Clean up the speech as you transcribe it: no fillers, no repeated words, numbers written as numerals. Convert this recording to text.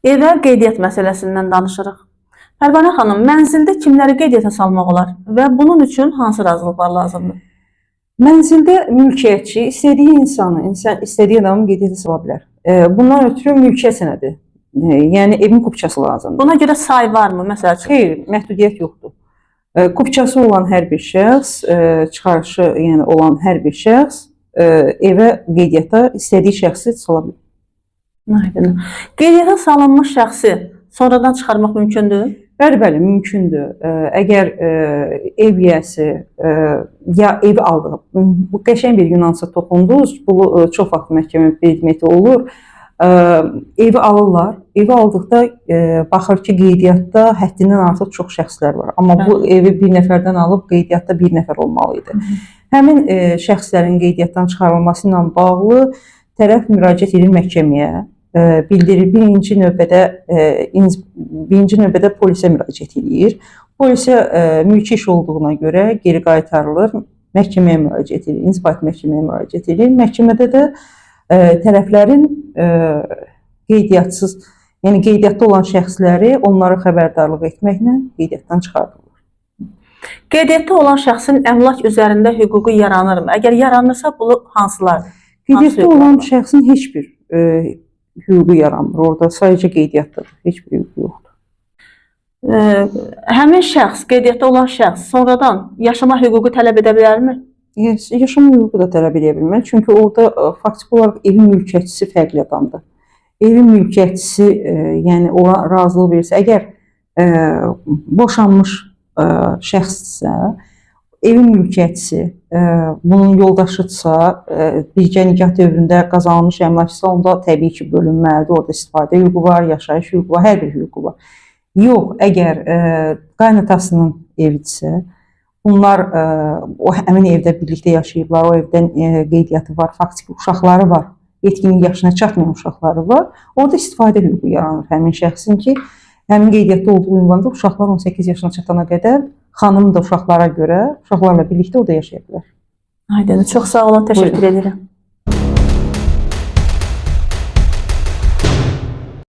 Evə qeydiyyat məsələsindən danışırıq. Pərvanə xanım, mənzildə kimləri qeydiyyata salmaq olar və bunun üçün hansı razılıqlar lazımdır? Mənzildə mülkiyyətçi istədiyi insan istədiyi adamı qeydiyyata sala bilər. Bundan ötürü mülkiyyət sənədi, yəni evin kupçası lazımdır. Buna görə say varmı, məsəl üçün? Xeyr, məhdudiyyət yoxdur. Kupçası olan hər bir şəxs, çıxarışı yəni olan hər bir şəxs evə qeydiyyata istədiyi şəxsi sala bilər. Aydın. Qeydiyyata salınmış şəxsi sonradan çıxarmaq mümkündür? Bəli, mümkündür. Əgər ev yiyəsi ya evi aldığı, bu qəşəng bir nüansa toxundunuz, bu çox vaxt məhkəmə predmeti olur. Evi alırlar, evi aldıqda baxır ki, qeydiyyatda həddindən artıq çox şəxslər var. Amma bu evi bir nəfərdən alıb qeydiyyatda bir nəfər olmalı idi. Həmin şəxslərin qeydiyyatdan çıxarılması ilə bağlı tərəf müraciət edir məhkəməyə. Bildirir, birinci növbədə polisə müraciət edir. Polisə mülki iş olduğuna görə geri qaytarılır, məhkəməyə müraciət edir, inzibati məhkəməyə müraciət edir. Məhkəmədə də tərəflərin qeydiyyatda olan şəxsləri onları xəbərdarlıq etməklə qeydiyyatdan çıxardılır. Qeydiyyatda olan şəxsin əmlak üzərində hüququ yaranırmı? Əgər yaranırsa, bu hansılardır? Qeydiyyatda olan şəxsin heç bir hüququ yaranmır. Orada sadəcə qeydiyyatdadır, heç bir hüququ yoxdur. Həmin şəxs, qeydiyyatda olan şəxs sonradan yaşama hüququ tələb edə bilərmi? Yaşama hüququ da tələb edə bilmir. Çünki orada faktiki olaraq evin mülkiyyətçisi fərqli adamdır. Evin mülkiyyətçisi yəni ona razılıq verirsə, əgər boşanmış şəxsdirsə, evin mülkiyyətçisi bunun yoldaşıdırsa, birgə nikah dövründə qazanılmış əmlakçısa, onda təbii ki, bölünməlidir. Orada istifadə hüququ var, yaşayış hüququ var, hər bir hüququ var. Yox, əgər qaynatasının evidirsə, bunlar həmin evdə birlikdə yaşayıblar, o evdən qeydiyyatı var, faktiki uşaqları var, yetkinlik yaşına çatmayan uşaqları var. Orada istifadə hüququ yaranır həmin şəxsin ki, həmin qeydiyyatda olduğu ünvanda uşaqlar 18 yaşına çatana qədər xanım da uşaqlara görə, uşaqlarla birlikdə orada yaşaya bilər. Aydın, çox sağ olun, təşəkkür edirəm.